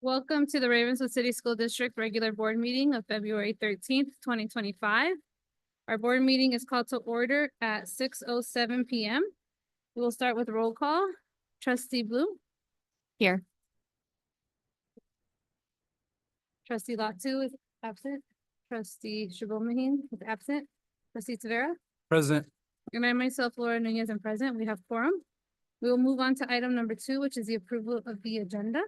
Welcome to the Ravenswood City School District Regular Board Meeting of February 13th, 2025. Our board meeting is called to order at 6:07 p.m. We will start with roll call. Trustee Blue. Here. Trustee Latu is absent. Trustee Shabomaheen is absent. Trustee Tavera. Present. And I myself, Laura Nunez, am present. We have quorum. We will move on to item number 2, which is the approval of the agenda.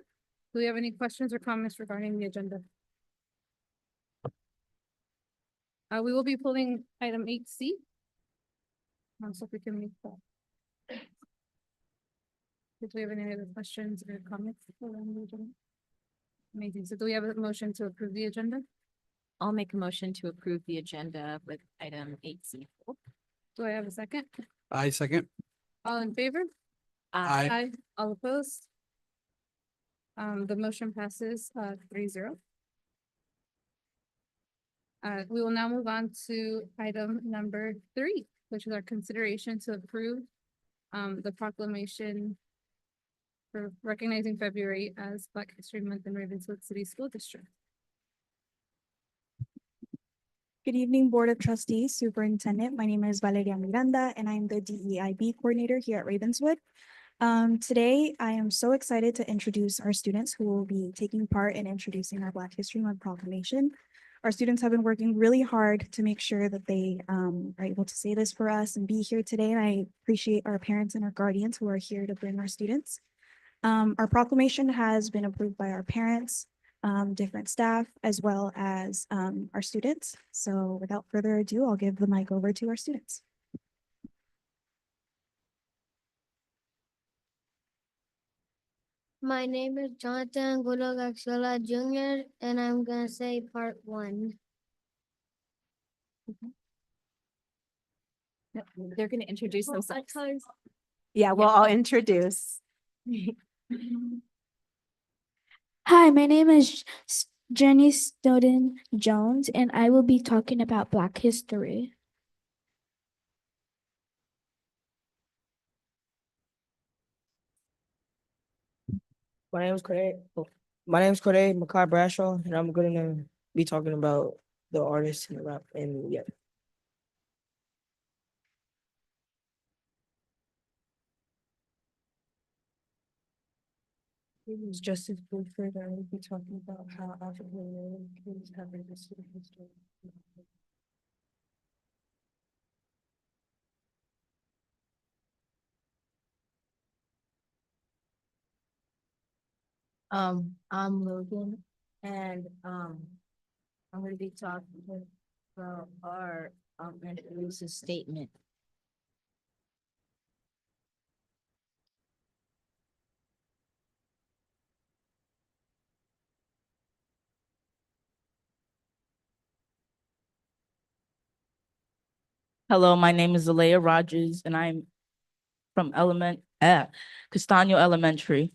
Do we have any questions or comments regarding the agenda? We will be pulling item 8C. So if we can make that. Do we have any other questions or comments around the agenda? Amazing. So do we have a motion to approve the agenda? I'll make a motion to approve the agenda with item 8C. Do I have a second? I second. All in favor? Aye. All opposed? The motion passes 3-0. We will now move on to item number 3, which is our consideration to approve the proclamation for recognizing February as Black History Month in Ravenswood City School District. Good evening, Board of Trustees, Superintendent. My name is Valeria Miranda, and I'm the DEIB coordinator here at Ravenswood. Today, I am so excited to introduce our students who will be taking part in introducing our Black History Month proclamation. Our students have been working really hard to make sure that they are able to say this for us and be here today. And I appreciate our parents and our guardians who are here to bring our students. Our proclamation has been approved by our parents, different staff, as well as our students. So without further ado, I'll give the mic over to our students. My name is Jonathan Gulo Gaxiola Jr., and I'm gonna say part 1. No, they're going to introduce themselves. Yeah, well, I'll introduce. Hi, my name is Jenny Snowden Jones, and I will be talking about Black history. My name is Corday Makai Bradshaw, and I'm gonna be talking about the artist and the rap and yeah. It was Justice Woodford. I will be talking about how African Americans have resisted history. I'm Logan, and I'm going to be talking about our introduce statement. Hello, my name is Alea Rogers, and I'm from Castaño Elementary.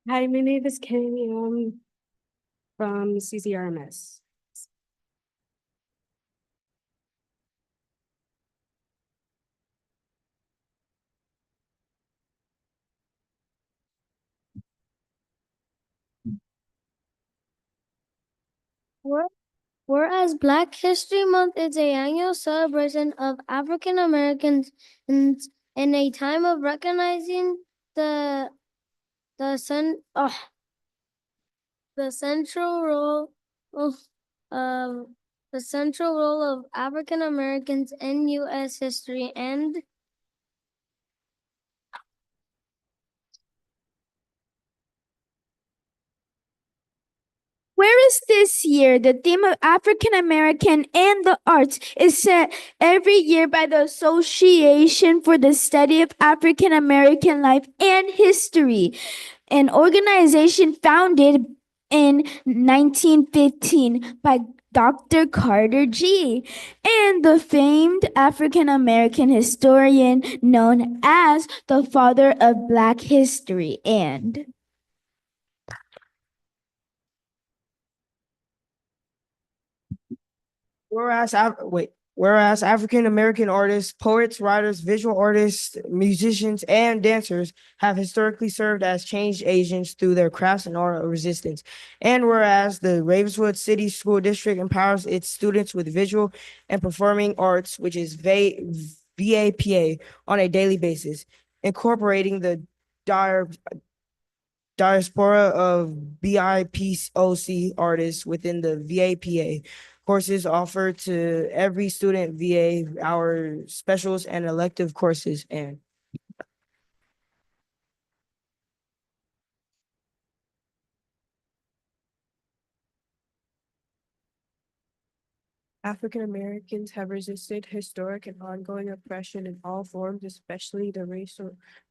Hi, my name is Kenny. I'm from CCRMS. Whereas Black History Month is an annual celebration of African Americans in a time of recognizing the central role of African Americans in U.S. history and Whereas this year, the theme of African American and the arts is set every year by the Association for the Study of African American Life and History, an organization founded in 1915 by Dr. Carter G. and the famed African American historian known as the father of Black history. And Whereas African American artists, poets, writers, visual artists, musicians, and dancers have historically served as change agents through their crafts and art of resistance. And whereas the Ravenswood City School District empowers its students with visual and performing arts, which is VAPA, on a daily basis, incorporating the dire diaspora of BIPOC artists within the VAPA. Courses offered to every student via our specials and elective courses. And African Americans have resisted historic and ongoing oppression in all forms, especially the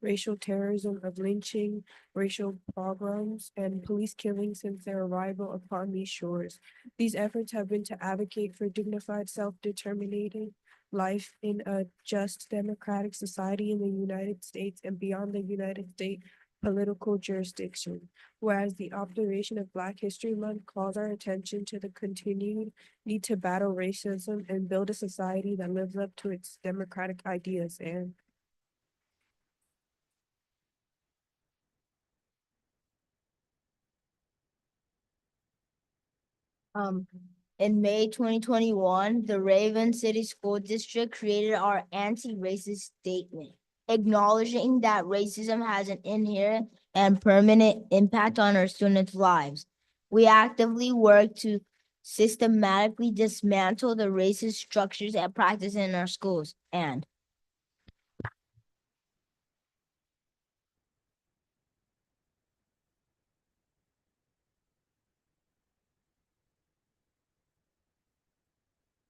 racial terrorism of lynching, racial pogroms, and police killings since their arrival upon these shores. These efforts have been to advocate for dignified, self-determinating life in a just democratic society in the United States and beyond the United States political jurisdiction. Whereas the observation of Black History Month calls our attention to the continued need to battle racism and build a society that lives up to its democratic ideas. And In May 2021, the Raven City School District created our anti-racist statement, acknowledging that racism has an inherent and permanent impact on our students' lives. We actively work to systematically dismantle the racist structures and practices in our schools. And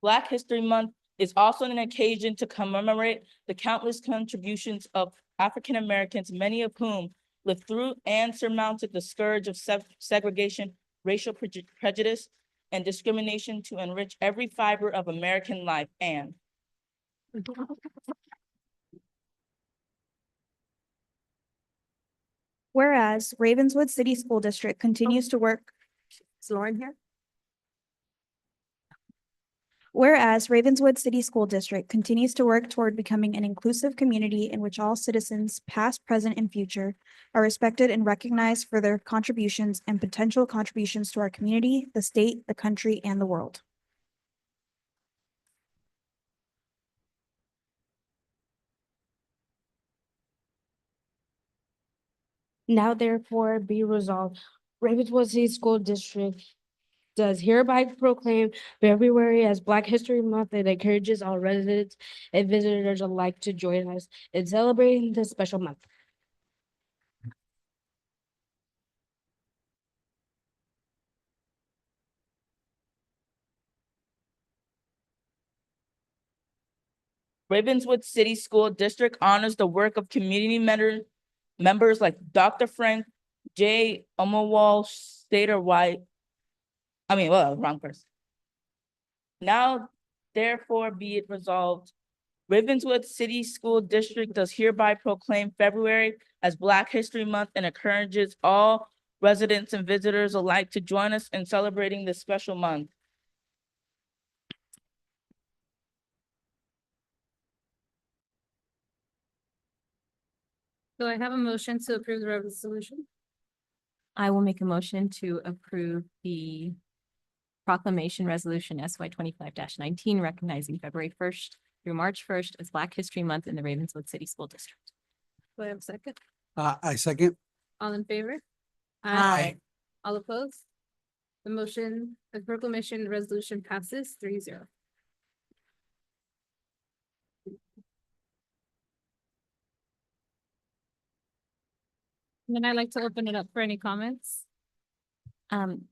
Black History Month is also an occasion to commemorate the countless contributions of African Americans, many of whom lived through and surmounted the scourge of segregation, racial prejudice, and discrimination to enrich every fiber of American life. And Whereas Ravenswood City School District continues to work. is Lauren here? Whereas Ravenswood City School District continues to work toward becoming an inclusive community in which all citizens, past, present, and future, are respected and recognized for their contributions and potential contributions to our community, the state, the country, and the world. Now therefore be resolved, Ravenswood City School District does hereby proclaim February as Black History Month and encourages all residents and visitors alike to join us in celebrating this special month. Ravenswood City School District honors the work of community members like Dr. Frank J. Omowal Stater White. Wrong person. Now, therefore, be it resolved, Ravenswood City School District does hereby proclaim February as Black History Month and encourages all residents and visitors alike to join us in celebrating this special month. Do I have a motion to approve the resolution? I will make a motion to approve the proclamation resolution SY 25-19, recognizing February 1st through March 1st as Black History Month in the Ravenswood City School District. Do I have a second? I second. All in favor? Aye. All opposed? The proclamation resolution passes 3-0. And then I'd like to open it up for any comments.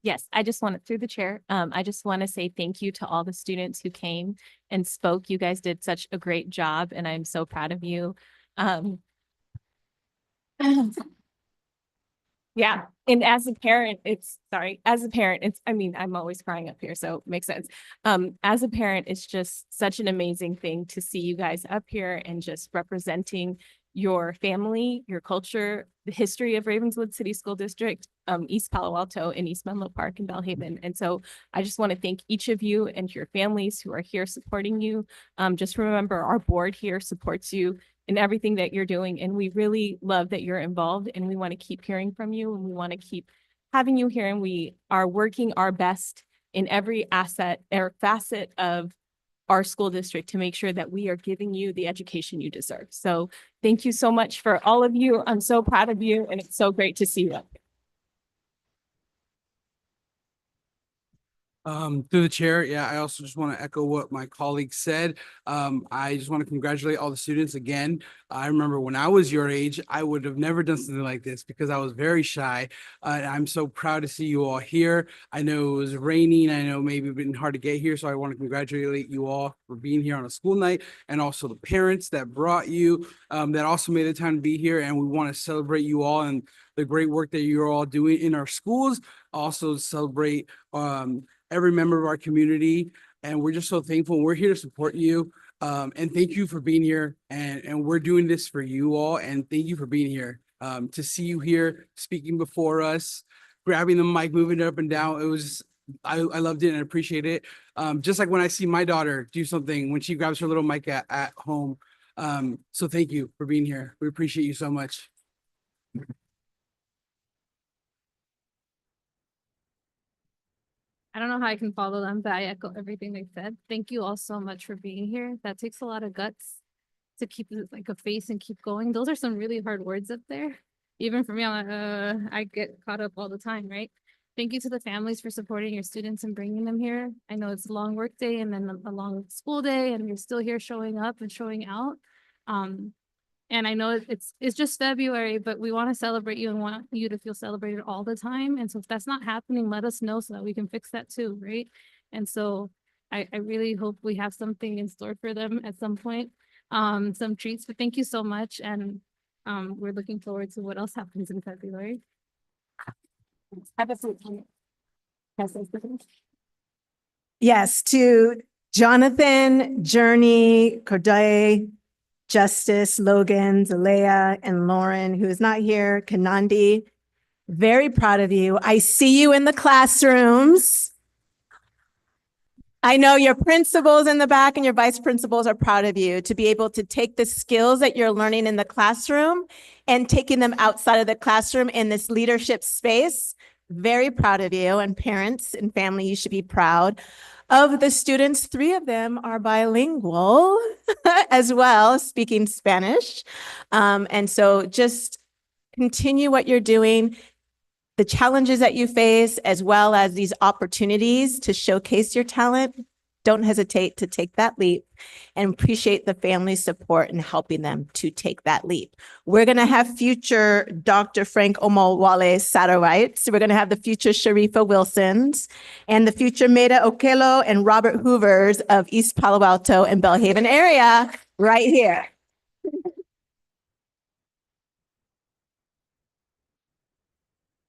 Yes, I just want through the chair. I just want to say thank you to all the students who came and spoke. You guys did such a great job and I'm so proud of you. Yeah, and as a parent, I'm always crying up here, so it makes sense. As a parent, it's just such an amazing thing to see you guys up here and just representing your family, your culture, the history of Ravenswood City School District, East Palo Alto, and East Menlo Park and Belhaven. And so I just want to thank each of you and your families who are here supporting you. Just remember, our board here supports you in everything that you're doing. And we really love that you're involved, and we want to keep hearing from you, and we want to keep having you here. And we are working our best in every asset or facet of our school district to make sure that we are giving you the education you deserve. So thank you so much for all of you. I'm so proud of you, and it's so great to see you up here. Through the chair, yeah, I also just want to echo what my colleague said. I just want to congratulate all the students again. I remember when I was your age, I would have never done something like this because I was very shy. And I'm so proud to see you all here. I know it was raining. I know maybe it's been hard to get here. So I want to congratulate you all for being here on a school night, and also the parents that brought you, that also made the time to be here. And we want to celebrate you all and the great work that you're all doing in our schools. Also celebrate, every member of our community. And we're just so thankful. We're here to support you. And thank you for being here. And we're doing this for you all. And thank you for being here. To see you here speaking before us, grabbing the mic, moving it up and down. It was, I loved it and appreciate it. Just like when I see my daughter do something when she grabs her little mic at home. So thank you for being here. We appreciate you so much. I don't know how I can follow them, but I echo everything they said. Thank you all so much for being here. That takes a lot of guts to keep like a face and keep going. Those are some really hard words up there. Even for me, I'm like, I get caught up all the time, right? Thank you to the families for supporting your students and bringing them here. I know it's a long work day and then a long school day, and you're still here showing up and showing out. And I know it's just February, but we want to celebrate you and want you to feel celebrated all the time. And so if that's not happening, let us know so that we can fix that too, right? And so I really hope we have something in store for them at some point, some treats. But thank you so much, and we're looking forward to what else happens in February. Have a seat. Yes, to Jonathan, Journey, Corday, Justice, Logan, Zalea, and Lauren, who is not here, Kanandi. Very proud of you. I see you in the classrooms. I know your principals in the back and your vice principals are proud of you to be able to take the skills that you're learning in the classroom and taking them outside of the classroom in this leadership space. Very proud of you, and parents and family, you should be proud. Of the students, 3 of them are bilingual as well, speaking Spanish. And so just continue what you're doing, the challenges that you face, as well as these opportunities to showcase your talent. Don't hesitate to take that leap, and appreciate the family's support in helping them to take that leap. We're going to have future Dr. Frank Omowale Satterwhites. We're going to have the future Sharifa Wilsons and the future Maida Okelo and Robert Hoovers of East Palo Alto and Belhaven area right here.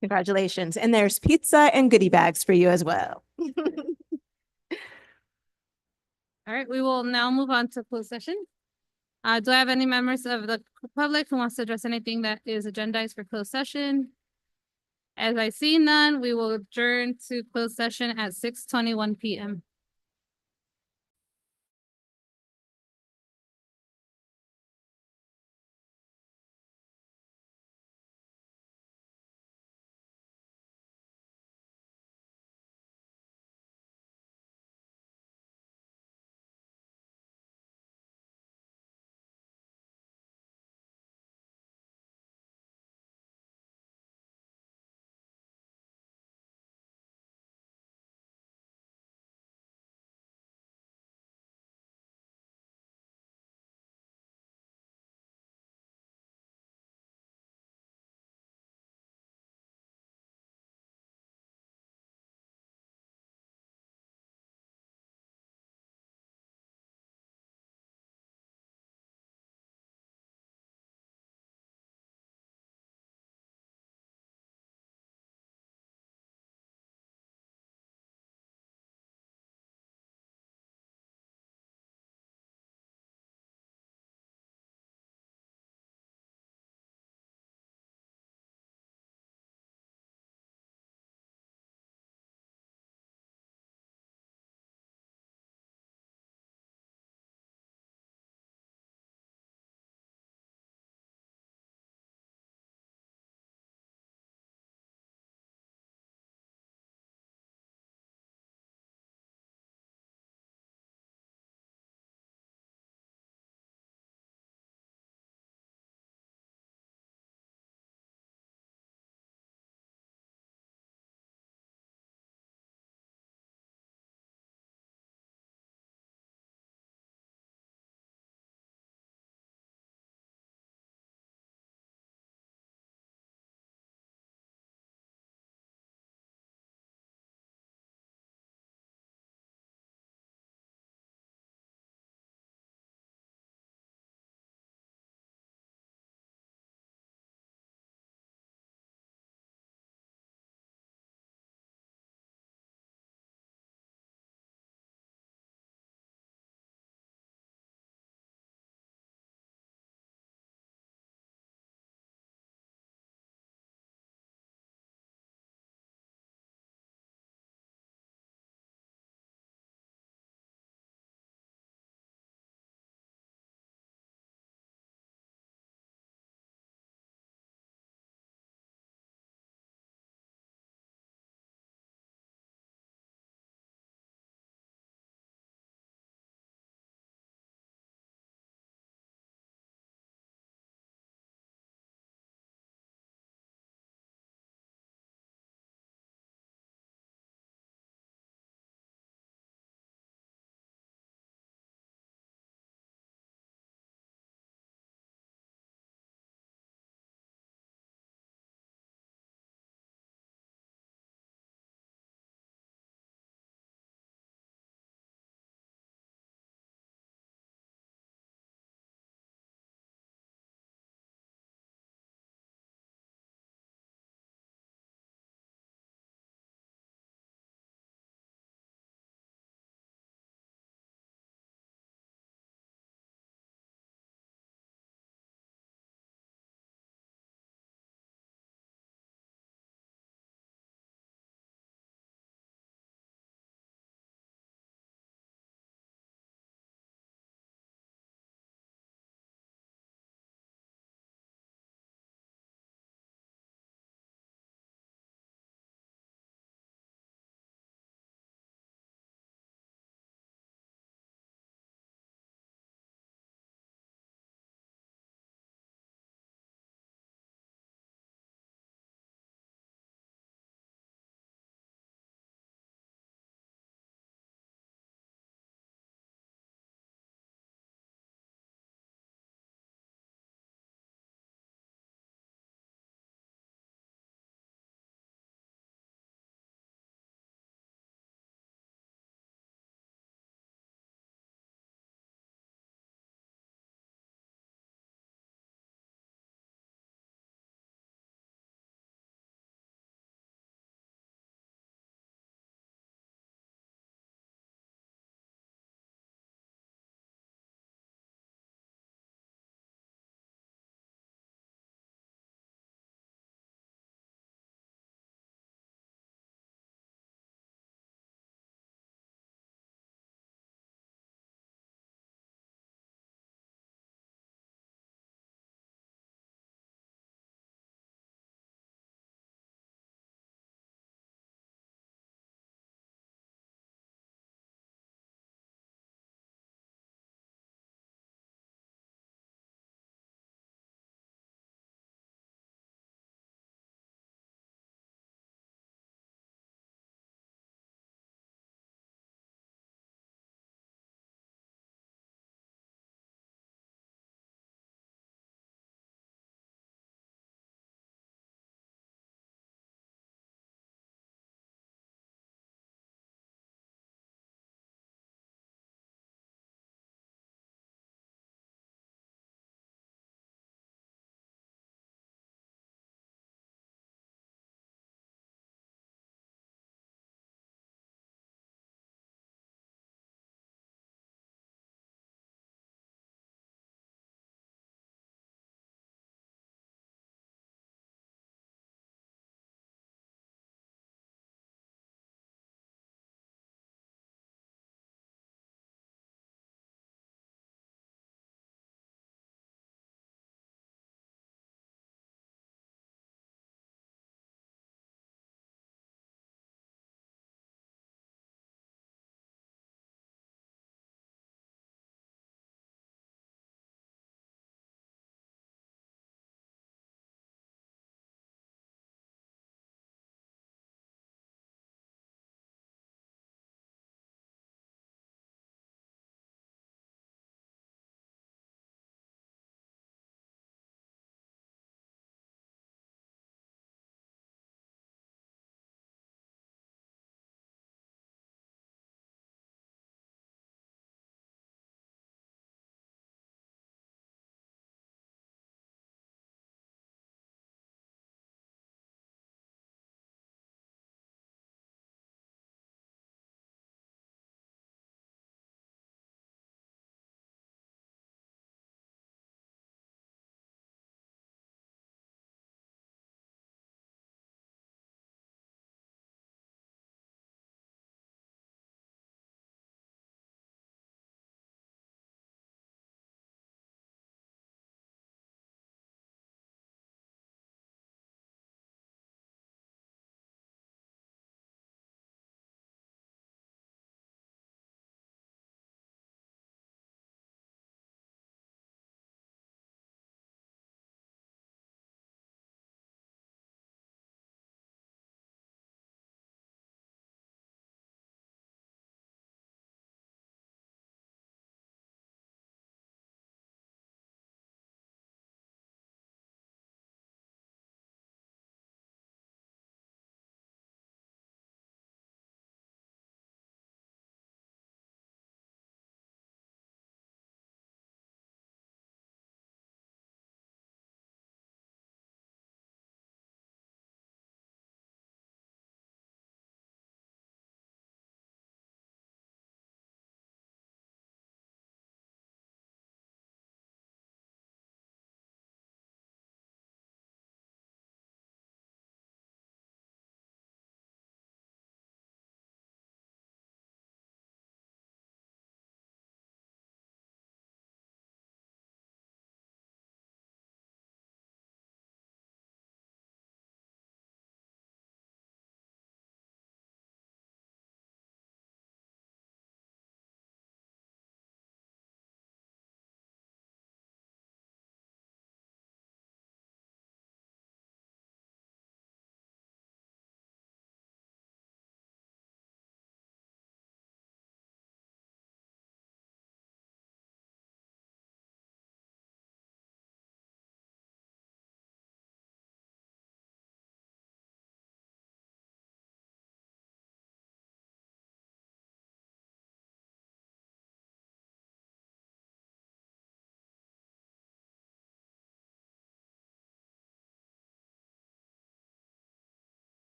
Congratulations. And there's pizza and goodie bags for you as well. All right, we will now move on to closed session. Do I have any members of the public who wants to address anything that is agendized for closed session? As I see none, we will adjourn to closed session at 6:21 p.m.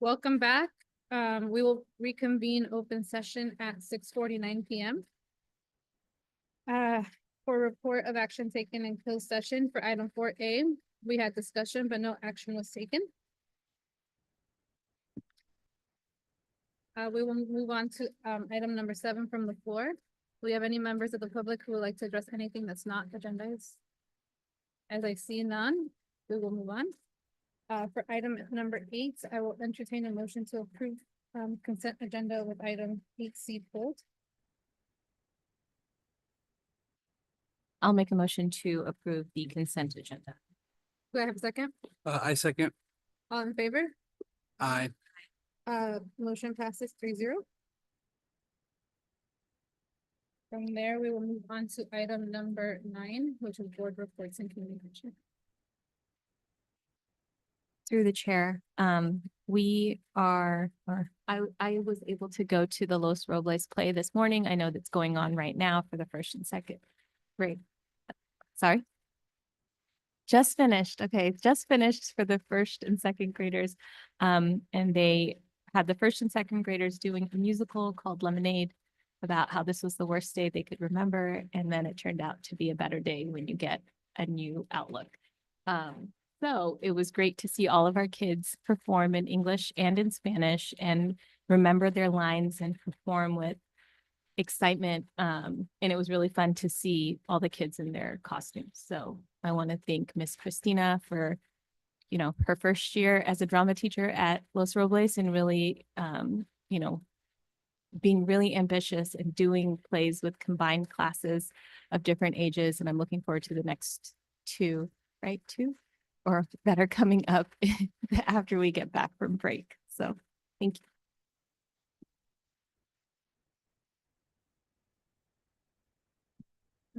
Welcome back. We will reconvene open session at 6:49 PM. For report of action taken in closed session for item 4A, we had discussion, but no action was taken. We will move on to item number 7 from the floor. Do we have any members of the public who would like to address anything that's not agendized? As I see none, we will move on. For item number 8, I will entertain a motion to approve consent agenda with item 8C pulled. I'll make a motion to approve the consent agenda. Do I have a second? I second. All in favor? Aye. Motion passes 3-0. From there, we will move on to item number 9, which is board reports and communication. Through the chair, we are, or I was able to go to the Los Robles play this morning. I know that's going on right now for the first and second grade. Sorry. Just finished. Okay, just finished for the first and second graders. And they had the first and second graders doing a musical called Lemonade about how this was the worst day they could remember. And then it turned out to be a better day when you get a new outlook. So it was great to see all of our kids perform in English and in Spanish and remember their lines and perform with excitement. And it was really fun to see all the kids in their costumes. So I want to thank Miss Christina for, you know, her first year as a drama teacher at Los Robles and really, you know, being really ambitious and doing plays with combined classes of different ages. And I'm looking forward to the next 2, right? 2 or that are coming up after we get back from break. So thank you.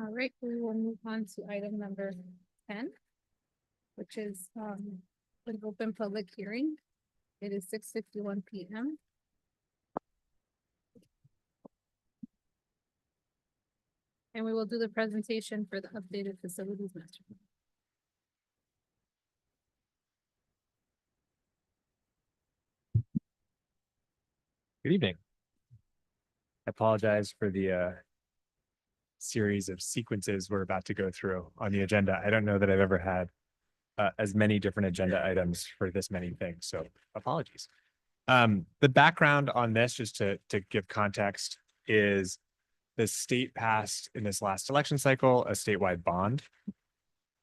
All right, we will move on to item number 10, which is an open public hearing. It is 6:51 PM. And we will do the presentation for the updated facilities master plan. Good evening. I apologize for the series of sequences we're about to go through on the agenda. I don't know that I've ever had as many different agenda items for this many things, so apologies. The background on this, just to give context, is the state passed in this last election cycle a statewide bond.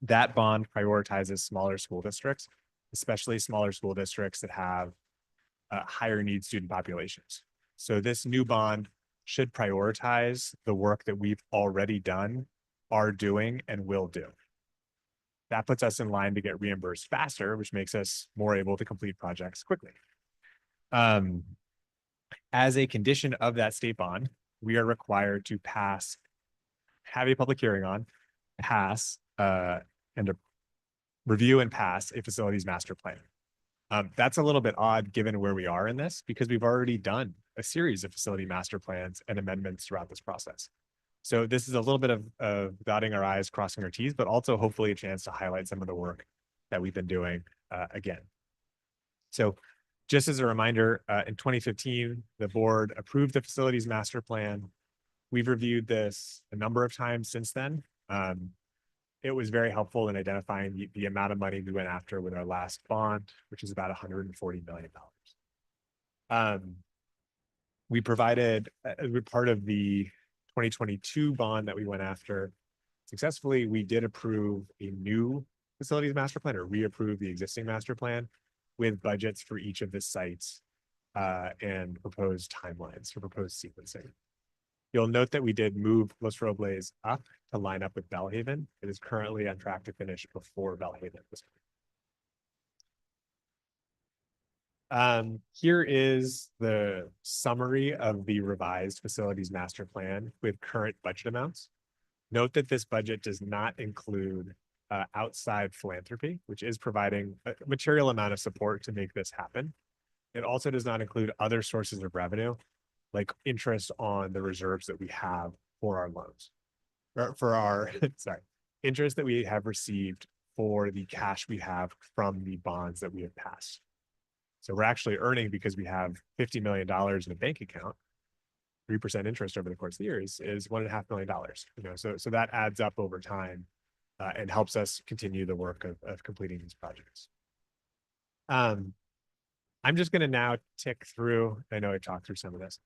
That bond prioritizes smaller school districts, especially smaller school districts that have higher need student populations. So this new bond should prioritize the work that we've already done, are doing, and will do. That puts us in line to get reimbursed faster, which makes us more able to complete projects quickly. As a condition of that state bond, we are required to pass, have a public hearing on, pass, and review and pass a facilities master plan. That's a little bit odd given where we are in this, because we've already done a series of facility master plans and amendments throughout this process. So this is a little bit of dotting our I's, crossing our T's, but also hopefully a chance to highlight some of the work that we've been doing again. So just as a reminder, in 2015, the board approved the facilities master plan. We've reviewed this a number of times since then. It was very helpful in identifying the amount of money we went after with our last bond, which is about $140 million. We provided, as part of the 2022 bond that we went after successfully, we did approve a new facilities master plan, or reapprove the existing master plan with budgets for each of the sites and proposed timelines for proposed sequencing. You'll note that we did move Los Robles up to line up with Bellhaven. It is currently on track to finish before Bellhaven. Here is the summary of the revised facilities master plan with current budget amounts. Note that this budget does not include outside philanthropy, which is providing a material amount of support to make this happen. It also does not include other sources of revenue, like interest on the reserves that we have for our loans, or for our, sorry, interest that we have received for the cash we have from the bonds that we have passed. So we're actually earning because we have $50 million in a bank account. 3% interest over the course of the year is $1.5 million. You know, so that adds up over time and helps us continue the work of completing these projects. I'm just going to now tick through. I know I talked through some of this.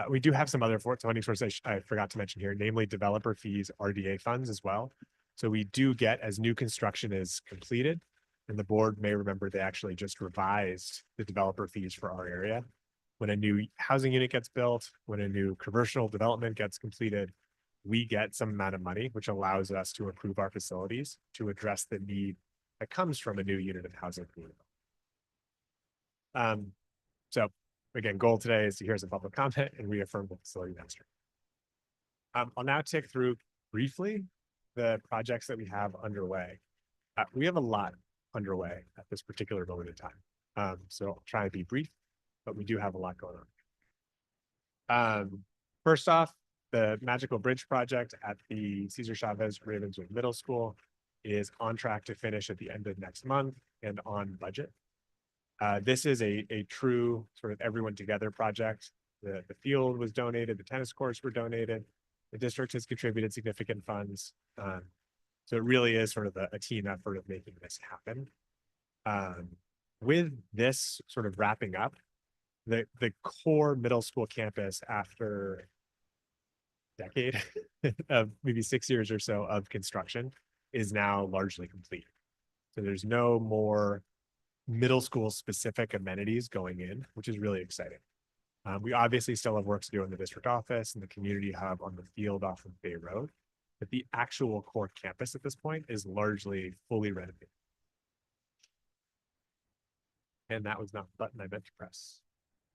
We do have some other funding sources I forgot to mention here, namely developer fees, RDA funds as well. So we do get, as new construction is completed, and the board may remember they actually just revised the developer fees for our area. When a new housing unit gets built, when a new commercial development gets completed, we get some amount of money, which allows us to improve our facilities to address the need that comes from a new unit of housing. So again, goal today is to hear some public comment and reaffirm the facility master. I'll now tick through briefly the projects that we have underway. We have a lot underway at this particular moment in time. So I'll try and be brief, but we do have a lot going on. First off, the Magical Bridge project at the Cesar Chavez Ravenswood Middle School is on track to finish at the end of next month and on budget. This is a true sort of everyone together project. The field was donated, the tennis courts were donated, the district has contributed significant funds. So it really is sort of a team effort of making this happen. With this sort of wrapping up, the core middle school campus after a decade of maybe 6 years or so of construction is now largely complete. So there's no more middle school specific amenities going in, which is really exciting. We obviously still have work to do in the district office and the community hub on the field off of Bay Road, but the actual core campus at this point is largely fully renovated. And that was not the button I meant to press.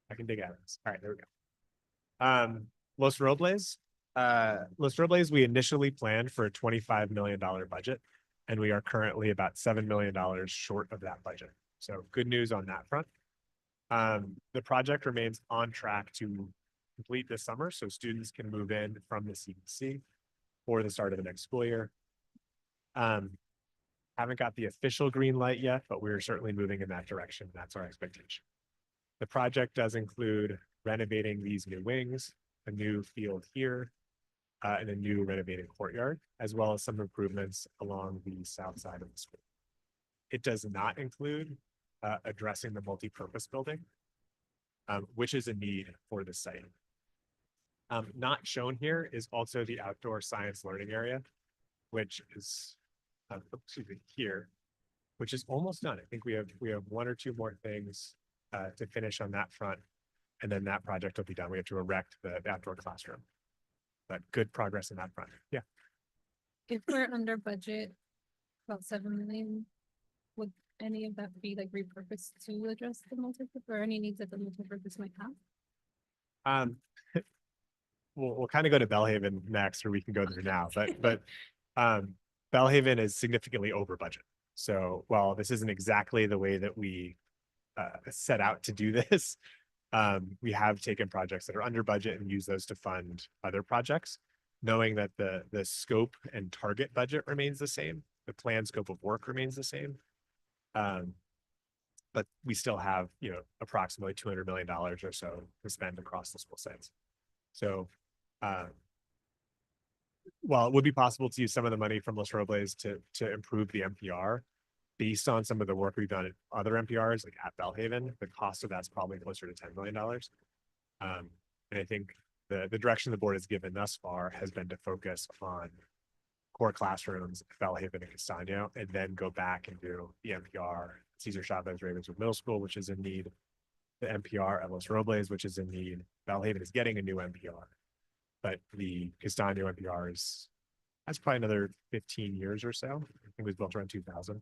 I can dig out of this. All right, there we go. Los Robles. Los Robles, we initially planned for a $25 million budget, and we are currently about $7 million short of that budget. So good news on that front. The project remains on track to complete this summer, so students can move in from the CBC for the start of the next school year. Haven't got the official green light yet, but we're certainly moving in that direction. That's our expectation. The project does include renovating these new wings, a new field here, and a new renovated courtyard, as well as some improvements along the south side of the school. It does not include addressing the multi-purpose building, which is a need for the site. Not shown here is also the outdoor science learning area, which is here, which is almost done. I think we have one or two more things to finish on that front, and then that project will be done. We have to erect the outdoor classroom, but good progress in that front. Yeah. If we're under budget, about 7 million, would any of that be like repurposed to address the multi-purpose or any needs that the multi-purpose might have? We'll kind of go to Bellhaven next, or we can go there now, but Bellhaven is significantly over budget. So while this isn't exactly the way that we set out to do this, we have taken projects that are under budget and use those to fund other projects, knowing that the scope and target budget remains the same, the planned scope of work remains the same. But we still have, approximately $200 million or so to spend across the school sites. So while it would be possible to use some of the money from Los Robles to improve the MPR, based on some of the work we've done at other MPRs, like at Bellhaven, the cost of that's probably closer to $10 million. And I think the direction the board has given thus far has been to focus on core classrooms, Bellhaven and Castano, and then go back and do the MPR, Cesar Chavez Ravenswood Middle School, which is in need, the MPR at Los Robles, which is in need. Bellhaven is getting a new MPR, but the Castano MPR that's probably another 15 years or so. I think it was built around 2000.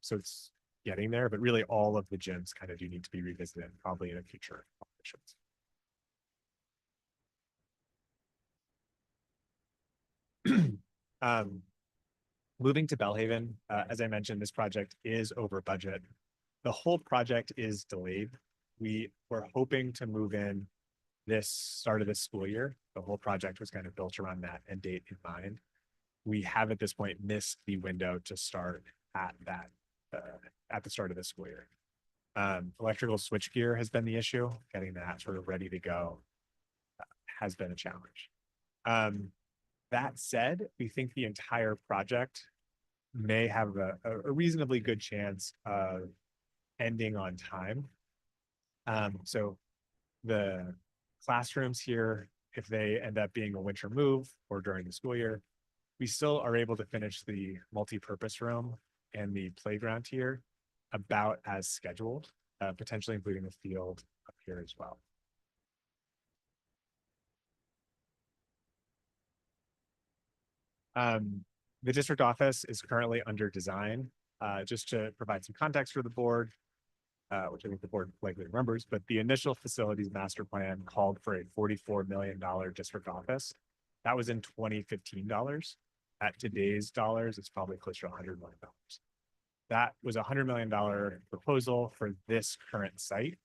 So it's getting there, but really all of the gyms kind of do need to be revisited, probably in a future operations. Moving to Bellhaven, as I mentioned, this project is over budget. The whole project is delayed. We were hoping to move in this start of this school year. The whole project was kind of built around that end date in mind. We have at this point missed the window to start at that at the start of the school year. Electrical switchgear has been the issue. Getting that sort of ready to go has been a challenge. That said, we think the entire project may have a reasonably good chance of ending on time. So the classrooms here, if they end up being a winter move or during the school year, we still are able to finish the multi-purpose room and the playground here about as scheduled, potentially including the field up here as well. The district office is currently under design. Just to provide some context for the board, which I think the board likely remembers, but the initial facilities master plan called for a $44 million district office. That was in 2015 dollars. At today's dollars, it's probably closer to $100 million. That was a $100 million proposal for this current site,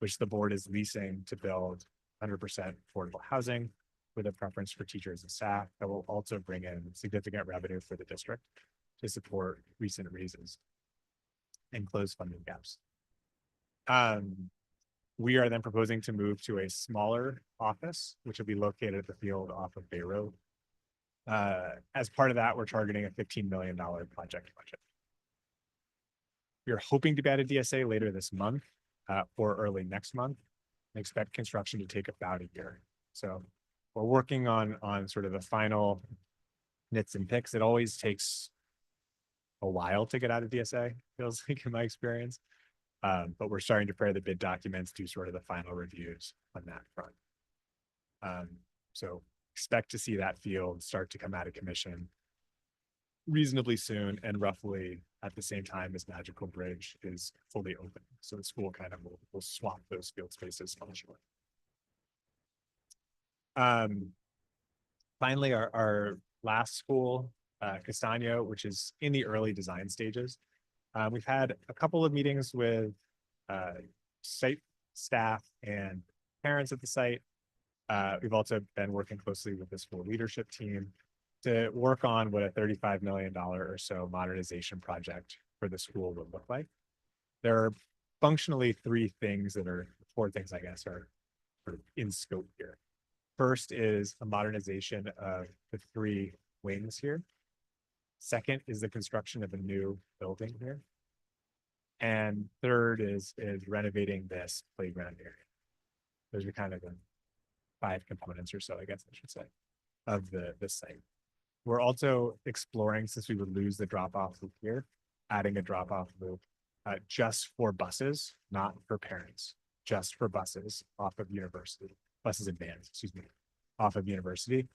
which the board is leasing to build 100% affordable housing with a preference for teachers and staff that will also bring in significant revenue for the district to support recent raises and close funding gaps. We are then proposing to move to a smaller office, which will be located at the field off of Bay Road. As part of that, we're targeting a $15 million project budget. We are hoping to be at a DSA later this month or early next month and expect construction to take about a year. So we're working on sort of the final nits and picks. It always takes a while to get out of DSA, feels like in my experience. But we're starting to prepare the bid documents, do sort of the final reviews on that front. So expect to see that field start to come out of commission reasonably soon and roughly at the same time as Magical Bridge is fully open. So the school kind of will swap those field spaces functionally. Finally, our last school, Castano, which is in the early design stages. We've had a couple of meetings with site staff and parents at the site. We've also been working closely with the school leadership team to work on what a $35 million or so modernization project for the school would look like. There are functionally four things, I guess, are sort of in scope here. First is a modernization of the 3 wings here. Second is the construction of a new building here. And third is renovating this playground area. Those are kind of the 5 components or so, I guess I should say, of the site. We're also exploring, since we would lose the drop-off loop here, adding a drop-off loop just for buses, not for parents, just for buses off of University, buses and vans, excuse me, off of University,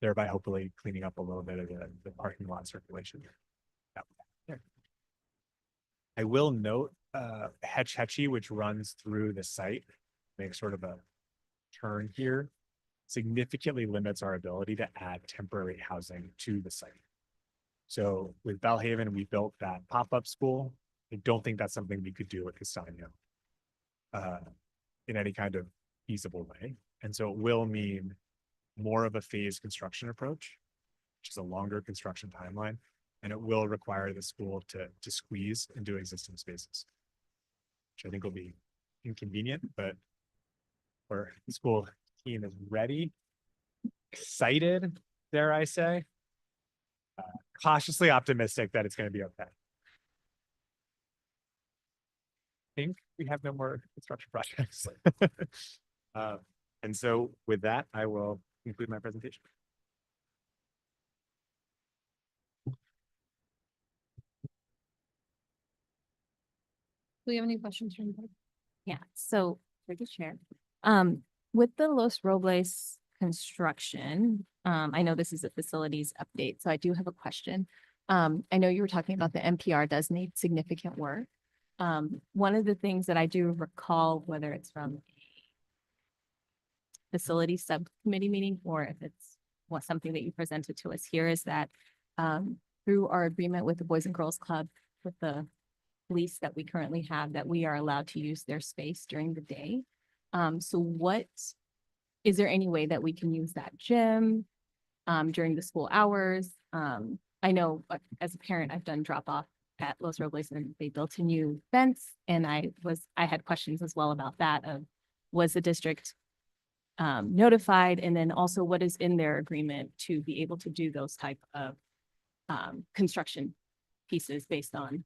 thereby hopefully cleaning up a little bit of the parking lot circulation. Yeah. I will note Hetch Hetchy, which runs through the site, makes sort of a turn here, significantly limits our ability to add temporary housing to the site. So with Belhaven, we built that pop-up school. I don't think that's something we could do with Castano in any kind of feasible way. And so it will mean more of a phased construction approach, which is a longer construction timeline, and it will require the school to squeeze into existing spaces, which I think will be inconvenient, but where the school team is ready, excited, dare I say, cautiously optimistic that it's going to be okay. I think we have no more construction projects. And so with that, I will conclude my presentation. Do we have any questions from the board? Yeah, so for the chair, with the Los Robles construction, I know this is a facilities update, so I do have a question. I know you were talking about the NPR does need significant work. One of the things that I do recall, whether it's from a facility subcommittee meeting or if it's something that you presented to us here, is that through our agreement with the Boys and Girls Club, with the lease that we currently have, that we are allowed to use their space during the day. So is there any way that we can use that gym during the school hours? I know as a parent, I've done drop off at Los Robles and they built a new fence. And I had questions as well about that of, was the district notified? And then also what is in their agreement to be able to do those type of construction pieces based on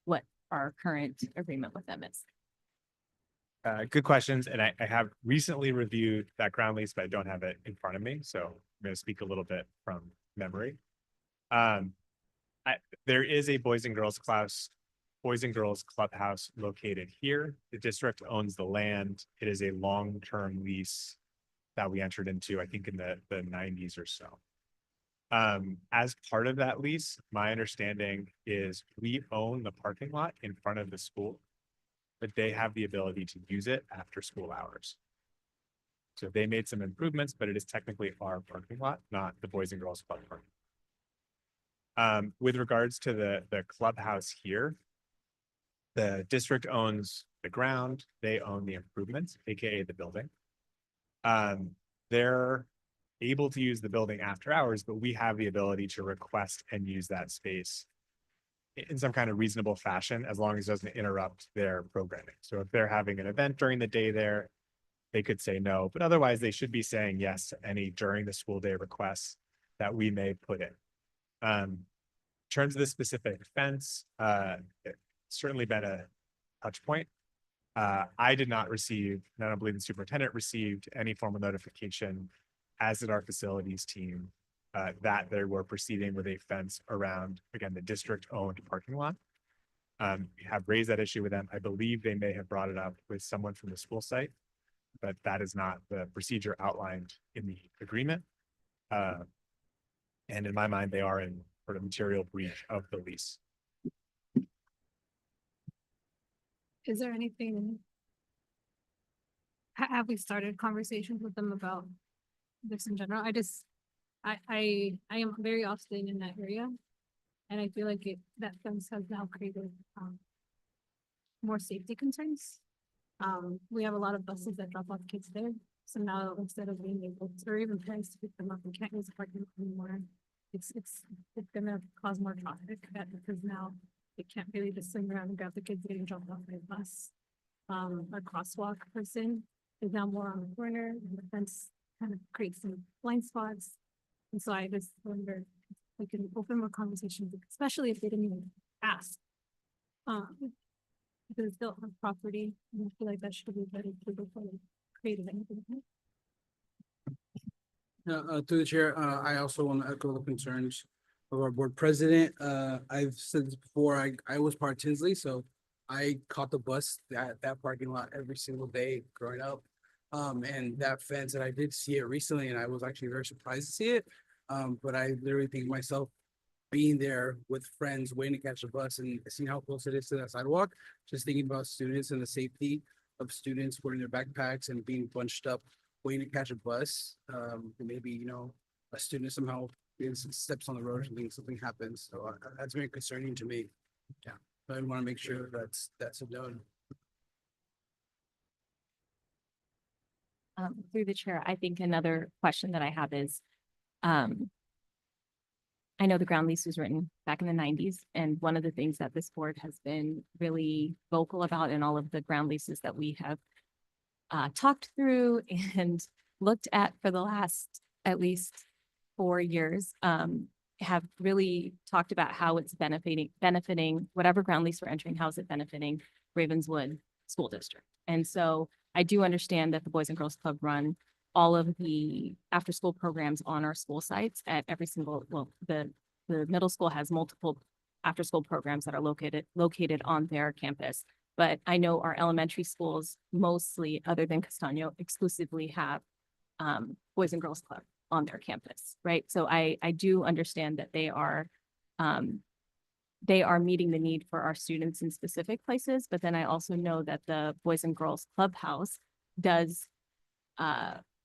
what our current agreement with them is. Good questions, and I have recently reviewed that ground lease, but I don't have it in front of me, so I'm going to speak a little bit from memory. There is a boys and girls clubhouse located here. The district owns the land. It is a long-term lease that we entered into, I think, in the 90s or so. As part of that lease, my understanding is we own the parking lot in front of the school, but they have the ability to use it after school hours. So they made some improvements, but it is technically our parking lot, not the Boys and Girls Club parking. With regards to the clubhouse here, the district owns the ground, they own the improvements, AKA the building. They're able to use the building after hours, but we have the ability to request and use that space in some kind of reasonable fashion, as long as it doesn't interrupt their programming. So if they're having an event during the day there, they could say no, but otherwise they should be saying yes to any during the school day requests that we may put in. In terms of the specific fence, it's certainly been a touch point. I did not receive, and I don't believe the superintendent received any form of notification, as did our facilities team, that they were proceeding with a fence around, again, the district-owned parking lot. We have raised that issue with them. I believe they may have brought it up with someone from the school site, but that is not the procedure outlined in the agreement. And in my mind, they are in sort of material breach of the lease. Is there anything? Have we started conversations with them about this in general? I am very often in that area. And I feel like that fence has now created more safety concerns. We have a lot of buses that drop off kids there. So now instead of being able to, or even parents to pick them up, we can't use the parking lot anymore. It's gonna cause more traffic because now they can't really just swing around and grab the kids getting dropped off by a bus. A crosswalk person is now more on the corner, and the fence kind of creates some blind spots. And so I just wonder if we can open more conversations, especially if they didn't even ask. Because it's built on property, and I feel like that should be better before they created anything. To the chair, I also want to echo the concerns of our board president. I've said this before, I was part of Tinsley, so I caught the bus at that parking lot every single day growing up. And that fence, and I did see it recently, and I was actually very surprised to see it. But I literally think myself being there with friends waiting to catch a bus and seeing how close it is to that sidewalk, just thinking about students and the safety of students wearing their backpacks and being bunched up waiting to catch a bus. And maybe, you know, a student somehow steps on the road and something happens. So that's very concerning to me. Yeah, but I want to make sure that's done. Through the chair, I think another question that I have is, I know the ground lease was written back in the 90s, and one of the things that this board has been really vocal about in all of the ground leases that we have talked through and looked at for the last at least 4 years, have really talked about how it's benefiting whatever ground lease we're entering, how is it benefiting Ravenswood School District. And so I do understand that the Boys and Girls Club run all of the after-school programs on our school sites at every single, well, the middle school has multiple after-school programs that are located on their campus. But I know our elementary schools, mostly other than Castaño, exclusively have Boys and Girls Club on their campus, right? So I do understand that they are meeting the need for our students in specific places, but then I also know that the Boys and Girls Clubhouse does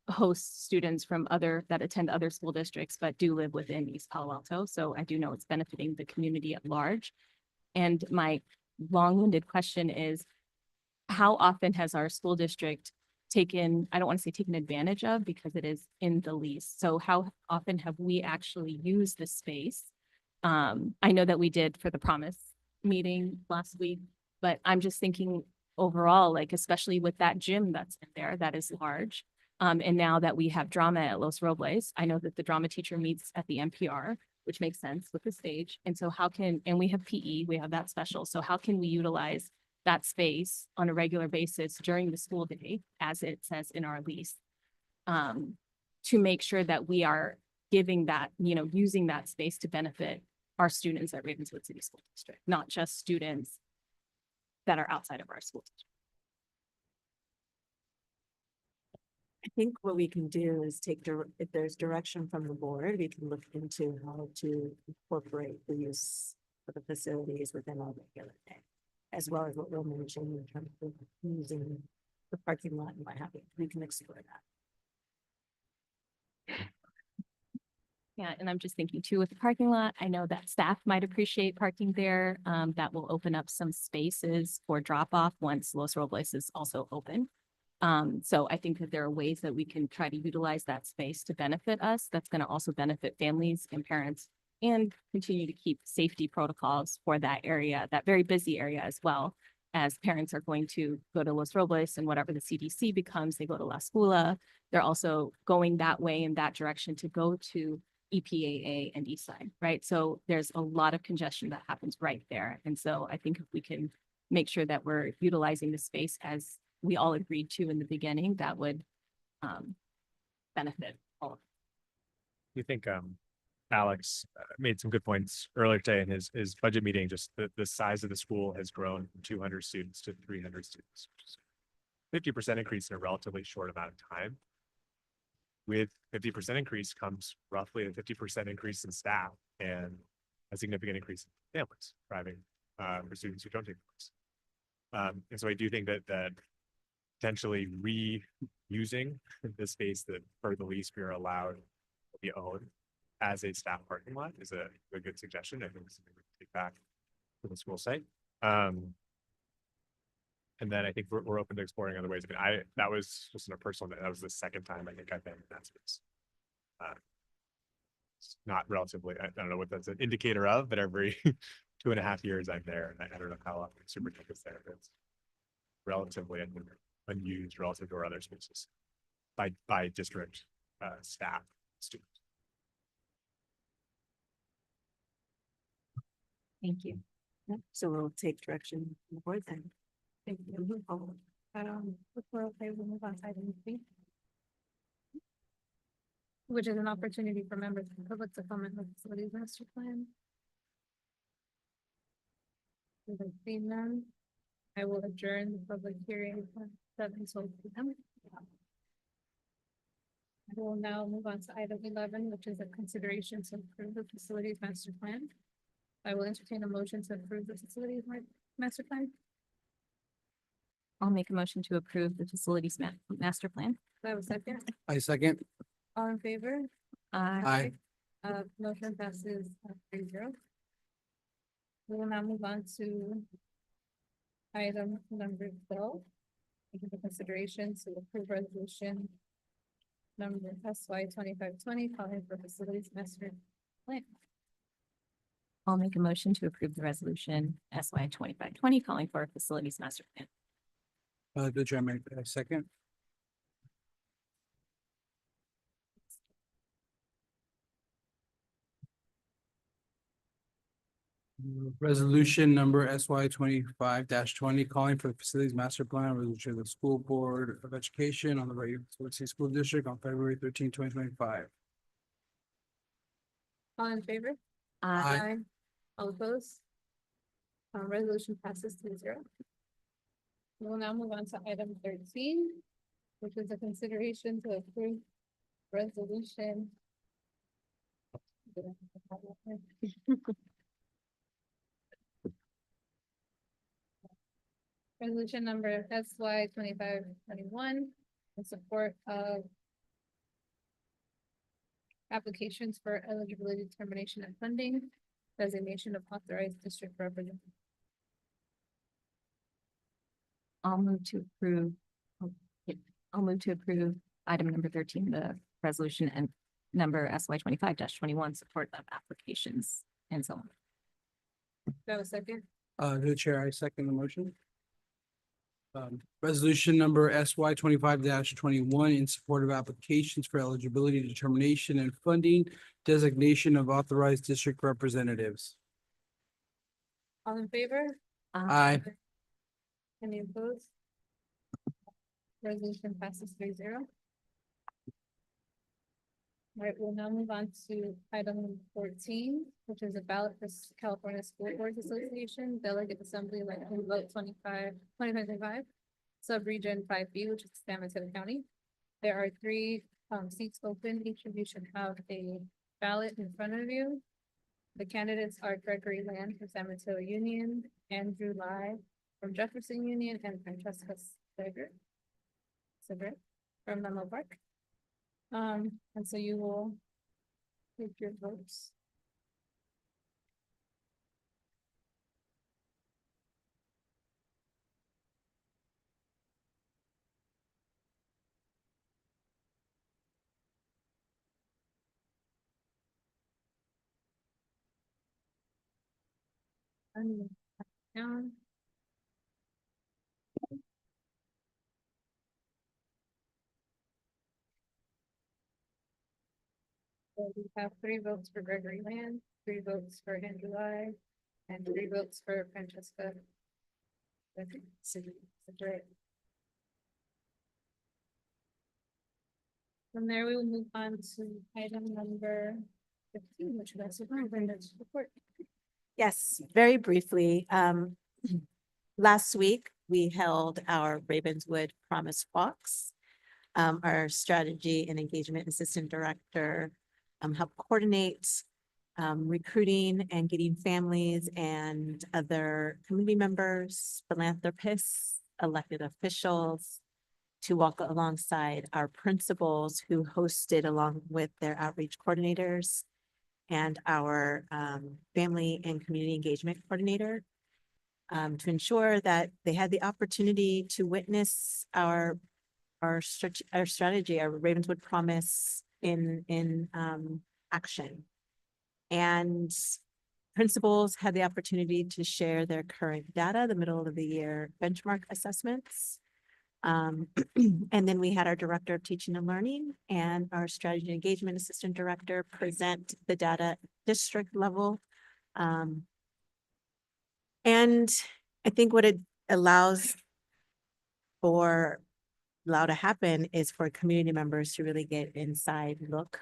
host students from that attend other school districts, but do live within East Palo Alto. So I do know it's benefiting the community at large. And my long-winded question is, how often has our school district taken, I don't want to say taken advantage of because it is in the lease. So how often have we actually used the space I know that we did for the promise meeting last week, but I'm just thinking overall, like especially with that gym that's in there, that is large. And now that we have drama at Los Robles, I know that the drama teacher meets at the NPR, which makes sense with the stage. And so and we have PE, we have that special. So how can we utilize that space on a regular basis during the school day, as it says in our lease? To make sure that we are giving that, using that space to benefit our students at Ravenswood City School District, not just students that are outside of our school district. I think what we can do is if there's direction from the board, we can look into how to incorporate the use of the facilities within our regular day, as well as what we'll mention in terms of using the parking lot and what have you. We can explore that. Yeah, and I'm just thinking too, with the parking lot, I know that staff might appreciate parking there. That will open up some spaces for drop off once Los Robles is also open. So I think that there are ways that we can try to utilize that space to benefit us. That's going to also benefit families and parents, and continue to keep safety protocols for that area, that very busy area, as well as parents are going to go to Los Robles, and whatever the CDC becomes, they go to La Escuela. They're also going that way in that direction to go to EPAA and Eastside, right? So there's a lot of congestion that happens right there. And so I think if we can make sure that we're utilizing the space as we all agreed to in the beginning, that would benefit all. You think Alex made some good points earlier today in his budget meeting. Just the size of the school has grown from 200 students to 300 students, which is 50% increase in a relatively short amount of time. With 50% increase comes roughly a 50% increase in staff and a significant increase in families driving for students who don't take the course. And so I do think that potentially reusing the space that per the lease we are allowed to be owned as a staff parking lot is a good suggestion. I think it's something we can take back to the school site. And then I think we're open to exploring other ways. I mean, that was just in a personal note, that was the second time I think I've been in that space. It's not relatively, I don't know what that's an indicator of, but every 2.5 years I'm there, and I don't know how often the superintendent's there, but it's relatively unused relative to our other spaces by district staff, students. Thank you. So we'll take direction from the board then. Thank you. If we're okay, we'll move on to item 3, which is an opportunity for members of the public to comment on the facilities master plan. If I see none, I will adjourn the public hearing at 7:12 p.m. I will now move on to item 11, which is a consideration to approve the facilities master plan. I will entertain a motion to approve the facilities master plan. I'll make a motion to approve the facilities master plan. Do I have a second? I second. All in favor? Aye. Motion passes 3-0. We will now move on to item number 12. Which is a consideration to approve resolution number SY 2520, calling for facilities master plan. I'll make a motion to approve the resolution SY 2520, calling for a facilities master plan. The chairman, I second. Resolution number SY 25-20, calling for the facilities master plan, resolution of the school board of education on the Ravenswood City School District on February 13, 2025. All in favor? Aye. All opposed? Resolution passes 3-0. We will now move on to item 13, which is a consideration to approve resolution. Resolution number SY 2521 in support of applications for eligibility determination and funding, designation of authorized district representative. I'll move to approve. I'll move to approve item number 13, the resolution and number SY 25-21, support of applications and so on. That was second. To the chair, I second the motion. Resolution number SY 25-21 in support of applications for eligibility determination and funding designation of authorized district representatives. All in favor? Aye. Any opposed? Resolution passes 3-0. All right, we'll now move on to item number 14, which is a ballot for California School Boards Association Delegate Assembly Election Vote 2025, Subregion 5B, which is San Mateo County. There are 3 seats open. Each of you should have a ballot in front of you. The candidates are Gregory Land from San Mateo Union, Andrew Lai from Jefferson Union, and Francesca Seger from Menlo Park. And so you will take your votes. And down. So we have 3 votes for Gregory Land, 3 votes for Andrew Lai, and 3 votes for Francesca. From there, we will move on to item number 15, which is our superintendent's report. Yes, very briefly. Last week, we held our Ravenswood Promise Walks. Our strategy and engagement assistant director helped coordinate recruiting and getting families and other community members, philanthropists, elected officials to walk alongside our principals who hosted along with their outreach coordinators and our family and community engagement coordinator to ensure that they had the opportunity to witness our strategy, our Ravenswood Promise in action. And principals had the opportunity to share their current data, the middle of the year benchmark assessments. And then we had our director of teaching and learning and our strategy and engagement assistant director present the data district level. And I think what it allows to happen is for community members to really get inside look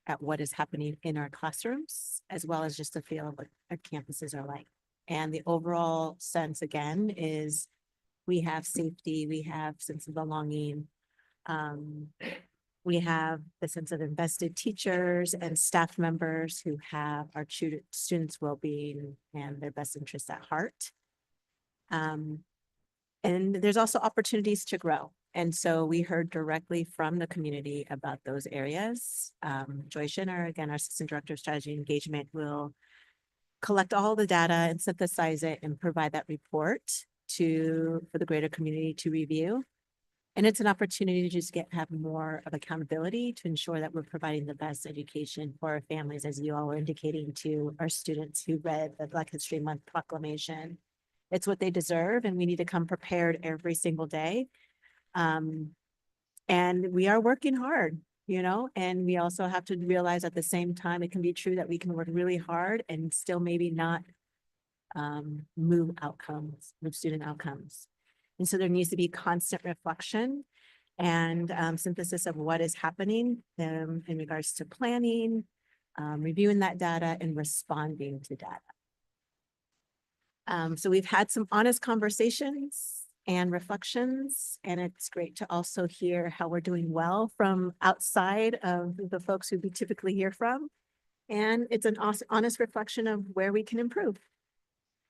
at what is happening in our classrooms, as well as just a feel of what our campuses are like. And the overall sense again is we have safety, we have sense of belonging. We have the sense of invested teachers and staff members who have our students' well-being and their best interests at heart. And there's also opportunities to grow. And so we heard directly from the community about those areas. Joy Schinner, again, our Assistant Director of Strategy and Engagement, will collect all the data and synthesize it and provide that report for the greater community to review. And it's an opportunity to just have more of accountability to ensure that we're providing the best education for our families, as you all were indicating to our students who read the Black History Month proclamation. It's what they deserve, and we need to come prepared every single day. And we are working hard, and we also have to realize at the same time, it can be true that we can work really hard and still maybe not move student outcomes. And so there needs to be constant reflection and synthesis of what is happening in regards to planning, reviewing that data, and responding to data. So we've had some honest conversations and reflections, and it's great to also hear how we're doing well from outside of the folks who we typically hear from. And it's an honest reflection of where we can improve.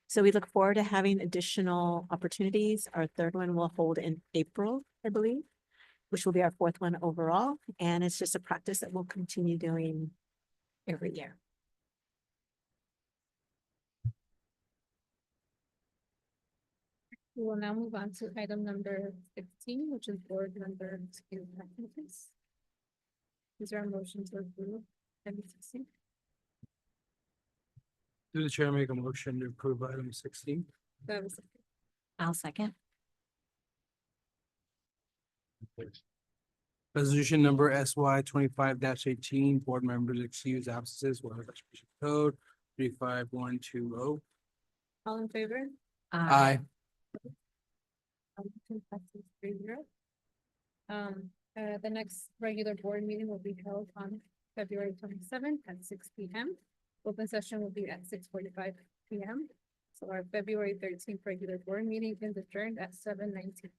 So we look forward to having additional opportunities. Our 3rd one will hold in April, I believe, which will be our 4th one overall. And it's just a practice that we'll continue doing every year. We will now move on to item number 15, which is board member student references. Is there a motion to approve item 16? Through the chair, make a motion to approve item 16. That was I'll second. Resolution number SY 25-18, board members excuse absences, Water Conservation Code 35120. all in favor? Aye. Motion passes 3-0. The next regular board meeting will be held on February 27th at 6 p.m. Open session will be at 6:45 p.m. So our February 13th regular board meeting is adjourned at 7:19.